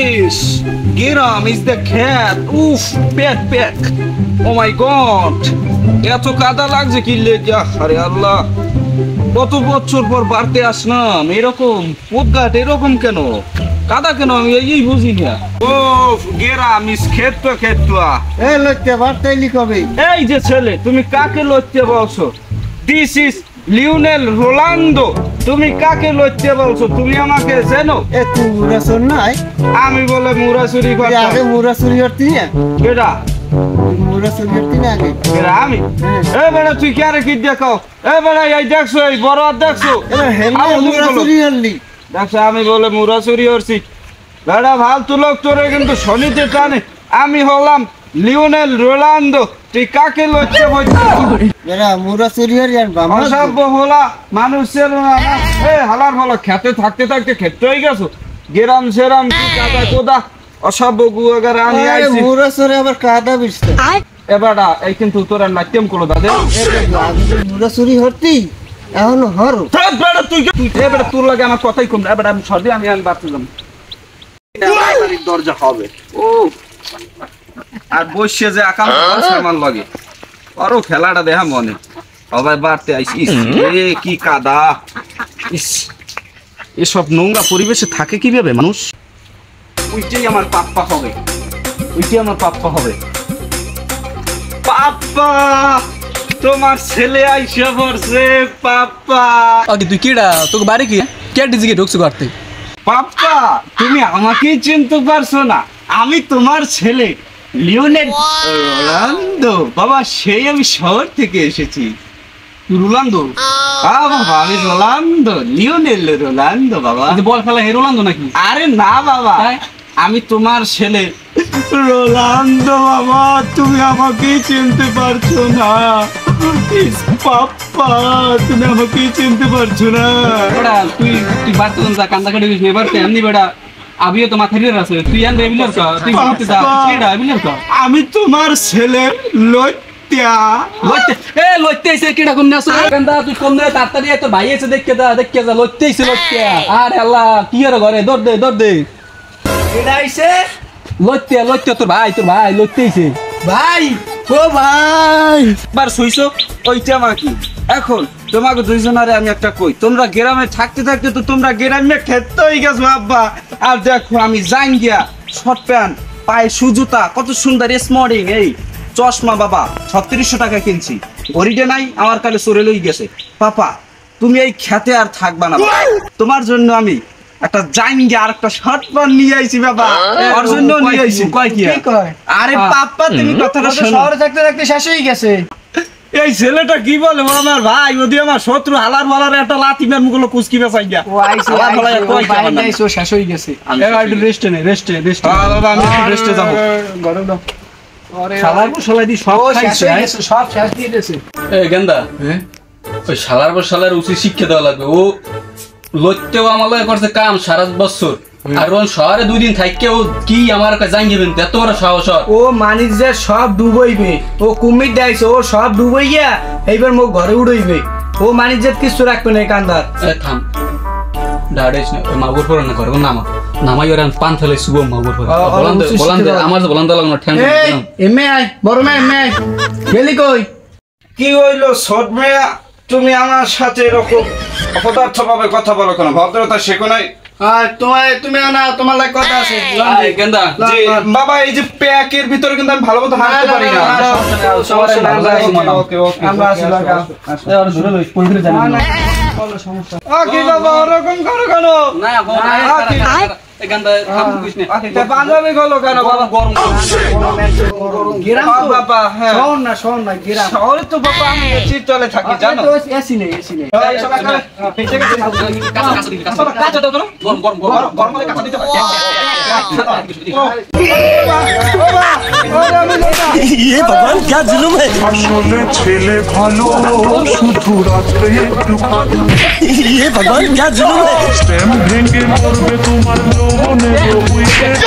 is গেরাম is the খ্যাত উফ পেট পেট ও মাই god এত কাদা লাগছে কি লেগা আরে আল্লাহ কত বছর পর বাড়তে আসলাম এরকম পদঘাট এরকম কেন কাদা কেন আমি এই বুঝি না ও গেরাম ইজ খেত এই লইতে বার্তাইলি কবে এই যে ছেলে তুমি কাকে লইতে বলছো দিস ইজ লিওনেল রোনালদো তুমি কাকে লইতে বলছো তুমি আমাকে চেনো এ তুই মুরাসুর নাই আমি বলে মুরাসুরি কথা আগে মুরাসুরি হতি না কেডা মুরাসুরি হতি না আগে কেডা আমি এ বড় তুই কারে কি দেখো এ বড় এই দেখছো এই বড় দেখছো এ হেলে মুরাসুরি হলি দেখছো আমি বলে মুরাসুরি হরছি বেড়া ফালতু লোক তোরে কিন্তু শনিতে টানে আমি হলাম লিওনেল রোনালদো তুই কাকে লইতে বলছো এরা মুরাসুরি হরি আর বাবা অসভ্য হলা মানুষের এ হালার ভালো খেতে থাকতে থাকতে খেতে হয়ে গেছো গেরাম সেরাম কি কাদা কোদা অসভ্য গুয়াগার আমি আইছি মুরাসুরি আবার কাদা বিছতে এবারটা এই কিন্তু তোরা নাট্যম করো দাদা মুরাসুরি হতি এখন হর বেড়া তুই এবারে তোর লাগে আমার কথাই কম এবারে আমি সর্দি আমি বাঁচলাম দরজা হবে ও আর বসে যে আকাম সামান লাগে আরো খেলাটা দেখা মনে সবাই বাড়তে আইসিস এ কি কাদা ইস এসব নোংরা পরিবেশে থাকে কিভাবে মানুষ ওইটাই আমার পাপ্পা হবে ওইটাই আমার পাপ্পা হবে পাপ্পা তোমার ছেলে আইসা পড়ছে পাপ্পা আগে তুই কেডা তোকে বাড়ি কি কে ডিজিকে ঢুকছো করতে পাপ্পা তুমি আমাকেই চিনতে পারছো না আমি তোমার ছেলে লিওনেল রোনালদো বাবা সেই আমি শহর থেকে এসেছি রোনালদো বাবা আমি রোনালদো লিওনেল রোনালদো বাবা বল খেলা হে রোনালদো নাকি আরে না বাবা আমি তোমার ছেলে রোনালদো বাবা তুমি আমাকেই চিনতে পারছো না পাপ্পা তুমি আমাকেই চিনতে পারছো না বেড়া তুই তুই বাড়তে যা কান্দা কাটি গেছিস এবার তো এমনি বেড়া আবিও তো মাথায় রে আছে তুই আন রেভিলার কা তুই করতে যা কেডা রেভিলার কা আমি তোমার ছেলে লইত্যা লইতে এসে কেডা কোন নাস কান্দা তুই কোন না তাড়াতাড়ি তোর ভাই এসে দেখকে যা লইতে এসে লইতে আরে আল্লাহ কি আর ঘরে দৌড় দে কেডা আইছে লইতে তোর ভাই লইতে এসে ভাই ও ভাই বার শুইছো ওইটা মাকি এখন তোমাকে দুইজনারে আমি একটা কই তোমরা গ্রামে থাকতে থাকতে তো তোমরা গ্রামে খেতে হয়ে গেছো আব্বা আর দেখো আমি যাই গিয়া শর্ট প্যান্ট পায়ে সুজুতা কত সুন্দর স্মরিং এই চশমা বাবা 3600 টাকা কিনছি ঘড়িটা নাই আমার কালে চোরে লই গেছে পাপা তুমি এই খেতে আর থাকবা না তোমার জন্য আমি একটা জাঙ্গি আর একটা শর্ট প্যান্ট নিয়ে আইছি বাবা ওর জন্য নিয়ে আইছি কয় কি আরে পাপা তুমি কথাটা শোনো শহরে থাকতে থাকতে শেষ হয়ে গেছে এই ছেলেটা কি বলে আমার ভাই ওদি আমার শত্রু হালার মালার একটা লাথি মের মুগুলো কুচকি বেচাই গিয়া ও আইছে ভাই নাইছো শেষ হয়ে গেছে একটু রেস্টে বাবা আমি একটু রেস্টে যাব গরম দাও আরে শালার পর শালাই দি সব শেষ খাইছে হয়ে গেছে সব শেষ দিয়ে দিয়েছে এ গেন্দা ওই শালার পর শালার উচিত শিক্ষা দেওয়া লাগবে ও লইতেও আমার লয় করছে কাম সারা বছর আর ওন শহরে 2 দিন থাইকে ও কি আমার কাছে জাঙ্গিবেন এত বড় সাহস ও মানিজের সব ডুবাইবে ও কুমির দাইছে ও সব ডুবাইয়া এইবার মোক ঘরে উড়াইবে ও মানিজের কিছু রাখবে না কান্দার এ থাম ডাড়েছ না ওই মাগুর পড়া না করে ও নামাই ওরান পান ফেলে শুভ মাগুর পড়া বলান্দে আমার যে বলান্দা লাগলো ঠ্যাং এই এমএ আই বড় মে এমএ আই গেলি কই কি হইলো সৎ মেয়া তুমি আমার সাথে এরকম অপদার্থ ভাবে কথা বলো কেন ভদ্রতা শেখো নাই আর তুমি না তোমার লাগে কথা আছে গেন্দা যে বাবা এই যে প্যাকের ভিতরে কিন্তু আমি ভালো মতো হাঁটতে পারি না সমস্যা নাই ওকে ওকে আমরা আসি লাগা আর ধরে লই কোন দিকে জানি না কোনো সমস্যা কি বাবা ওরকম করো কেন না এ গেন্দা থাম কইছ না বান্ধবী গেলো কেন বাবা গরম গিরাম তো বাবা হ্যাঁ শোন না গিরাম শহরে তো বাবা আমি চিত্তলে থাকি জানো তো এসি নেই কাঁচা দাও তো গরম মধ্যে কাঁচা দিতে ये भगवान क्या जुलुम है আসলে ছেলে ভালো শুধু রাত্রে একটু ভালো ये भगवान क्या जुलुम है স্ট্যাম্প ভেঙে মরবে তোমার যৌবনের উইকেট